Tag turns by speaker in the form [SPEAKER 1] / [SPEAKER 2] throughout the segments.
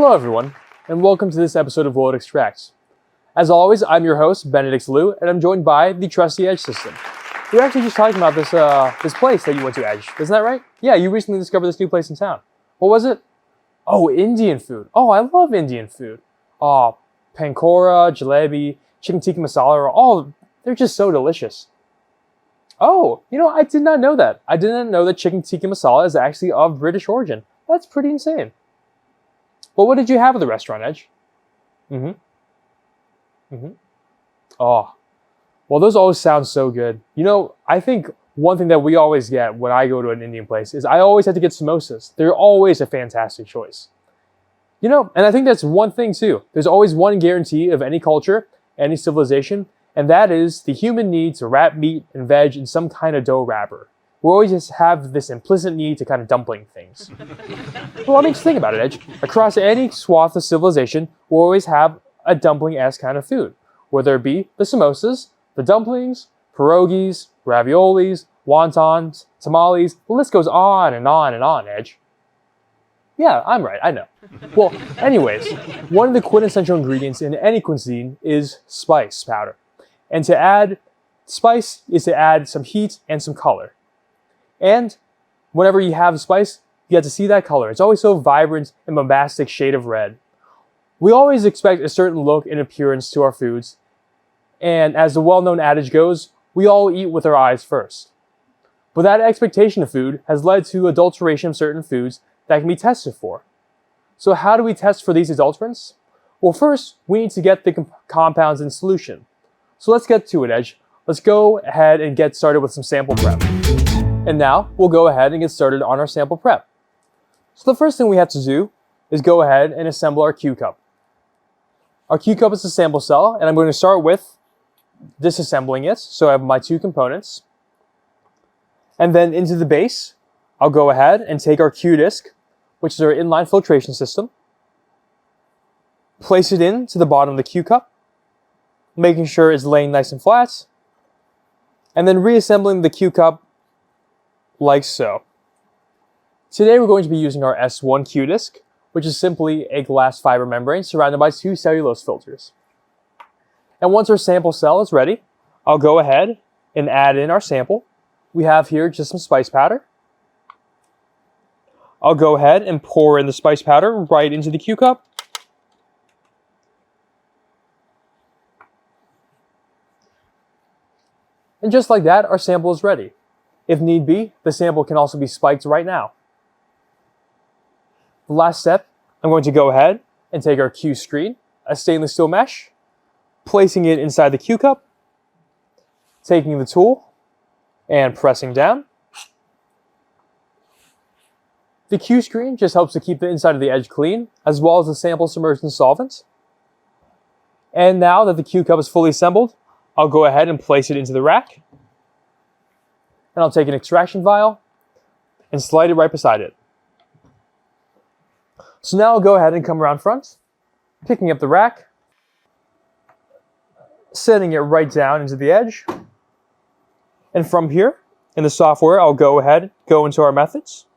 [SPEAKER 1] Hello everyone, and welcome to this episode of Will It Extract. As always, I'm your host, Benedict, and I'm joined by the trusty Edge system. We were actually just talking about this place that you went to, Edge. Isn't that right? Yeah, you recently discovered this new place in town. What was it? Oh, Indian food. Oh, I love Indian food. Oh, pankora, jalebi, chicken tikka masala, they're just so delicious. Oh, I did not know that. I didn't know that chicken tikka masala is actually of British origin. That's pretty insane. Well, what did you have at the restaurant, Edge? Oh, well, those always sound so good. I think one thing that we always get when I go to an Indian place is I always have to get samosas. They're always a fantastic choice. And I think that's one thing too. There's always one guarantee of any culture, any civilization, and that is the human need to wrap meat and veg in some kind of dough wrapper. We always just have this implicit need to kind of dumpling things. Well, just think about it, Edge. Across any swath of civilization, we'll always have a dumpling-esque kind of food, whether it be the samosas, the dumplings, pierogies, raviolis, wontons, tamales. The list goes on and on and on, Edge. Yeah, I'm right, I know. Well, anyways, one of the quintessential ingredients in any cuisine is spice powder. And to add spice is to add some heat and some color. And whenever you have spice, you get to see that color. It's always so vibrant and bombastic shade of red. We always expect a certain look and appearance to our foods. And as the well-known adage goes, we all eat with our eyes first. But that expectation of food has led to adulteration of certain foods that can be tested for. So how do we test for these adulterants? Well, first, we need to get the compounds in solution. So let's get to it, Edge. Let's go ahead and get started with some sample prep. And now, we'll go ahead and get started on our sample prep. So the first thing we have to do is go ahead and assemble our Q cup. Our Q cup is a sample cell, and I'm going to start with disassembling it. So I have my two components. And then into the base, I'll go ahead and take our Q disc, which is our inline filtration system, place it into the bottom of the Q cup, making sure it's laying nice and flat, and then reassembling the Q cup like so. Today we're going to be using our S1 Q disc, which is simply a glass fiber membrane surrounded by two cellulose filters. And once our sample cell is ready, I'll go ahead and add in our sample. We have here just some spice powder. I'll go ahead and pour in the spice powder right into the Q cup. And just like that, our sample is ready. If need be, the sample can also be spiked right now. The last step, I'm going to go ahead and take our Q screen, a stainless steel mesh, placing it inside the Q cup, taking the tool and pressing down. The Q screen just helps to keep the inside of the edge clean, as well as the sample submerged in solvent. And now that the Q cup is fully assembled, I'll go ahead and place it into the rack. And I'll take an extraction vial and slide it right beside it. So now I'll go ahead and come around front, picking up the rack, setting it right down into the edge. And from here, in the software, I'll go into our methods.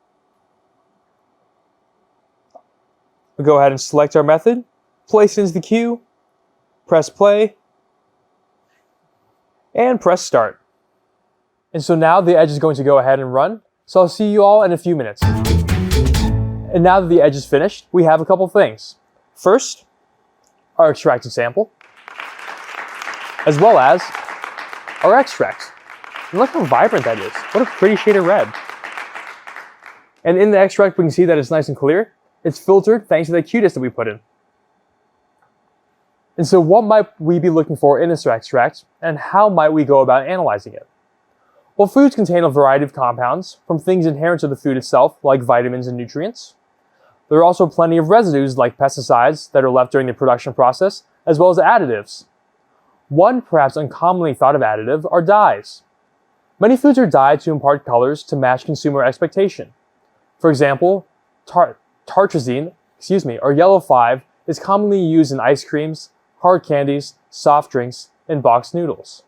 [SPEAKER 1] We'll go ahead and select our method, place it into the queue, press play, and press start. And so now the edge is going to go ahead and run. So I'll see you all in a few minutes. And now that the edge is finished, we have a couple things. First, our extracted sample, as well as our extract. And look how vibrant that is. What a pretty shade of red. And in the extract, we can see that it's nice and clear. It's filtered thanks to the Q disc that we put in. And so what might we be looking for in this extract, and how might we go about analyzing it? Well, foods contain a variety of compounds, from things inherent to the food itself, like vitamins and nutrients. There are also plenty of residues, like pesticides, that are left during the production process, as well as additives. One perhaps uncommonly thought of additive are dyes. Many foods are dyed to impart colors to match consumer expectation. For example, tartrazine, or yellow 5, is commonly used in ice creams, hard candies, soft drinks, and boxed noodles.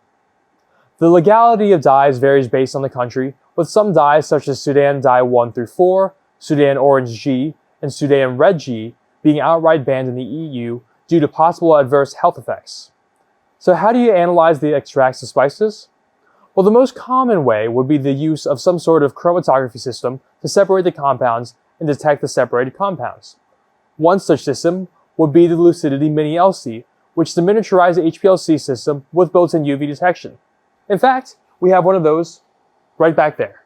[SPEAKER 1] The legality of dyes varies based on the country, with some dyes such as Sudan Dye 1 through 4, Sudan Orange G, and Sudan Red G being outright banned in the EU due to possible adverse health effects. So how do you analyze the extracts of spices? Well, the most common way would be the use of some sort of chromatography system to separate the compounds and detect the separated compounds. One such system would be the Lucidity miniLC, which is a miniaturized HPLC system with built-in UV detection. In fact, we have one of those right back there.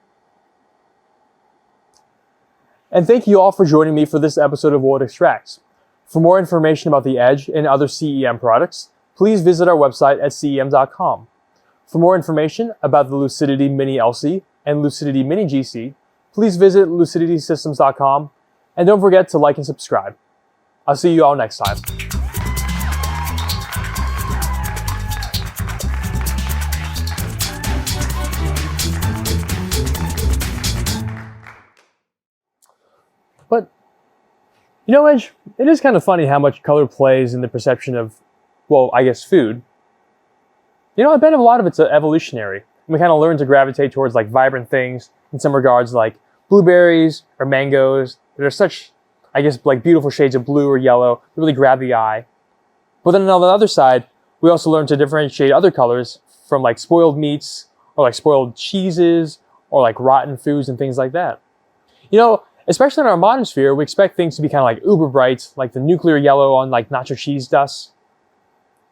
[SPEAKER 1] And thank you all for joining me for this episode of Will It Extract. For more information about the Edge and other CEM products, please visit our website at cem.com. For more information about the Lucidity miniLC and Lucidity mini-GC, please visit luciditysystems.com, and don't forget to like and subscribe. I'll see you all next time. But, you know, Edge, it is kind of funny how much color plays in the perception of, well, I guess food. You know, I bet a lot of it's evolutionary. We kind of learn to gravitate towards like vibrant things in some regards, like blueberries or mangoes. They're such, I guess, like beautiful shades of blue or yellow, that really grab the eye. But then on the other side, we also learn to differentiate other colors from like spoiled meats or like spoiled cheeses or like rotten foods and things like that. You know, especially in our modern sphere, we expect things to be kind of like uber bright, like the nuclear yellow on like nacho cheese dust.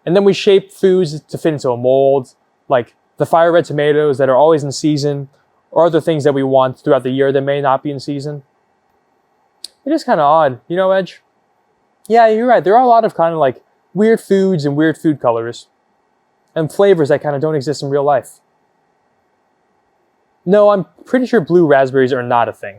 [SPEAKER 1] And then we shape foods to fit into a mold, like the fire red tomatoes that are always in season, or other things that we want throughout the year that may not be in season. It is kind of odd, you know, Edge? Yeah, you're right. There are a lot of kind of like weird foods and weird food colors and flavors that kind of don't exist in real life. No, I'm pretty sure blue raspberries are not a thing.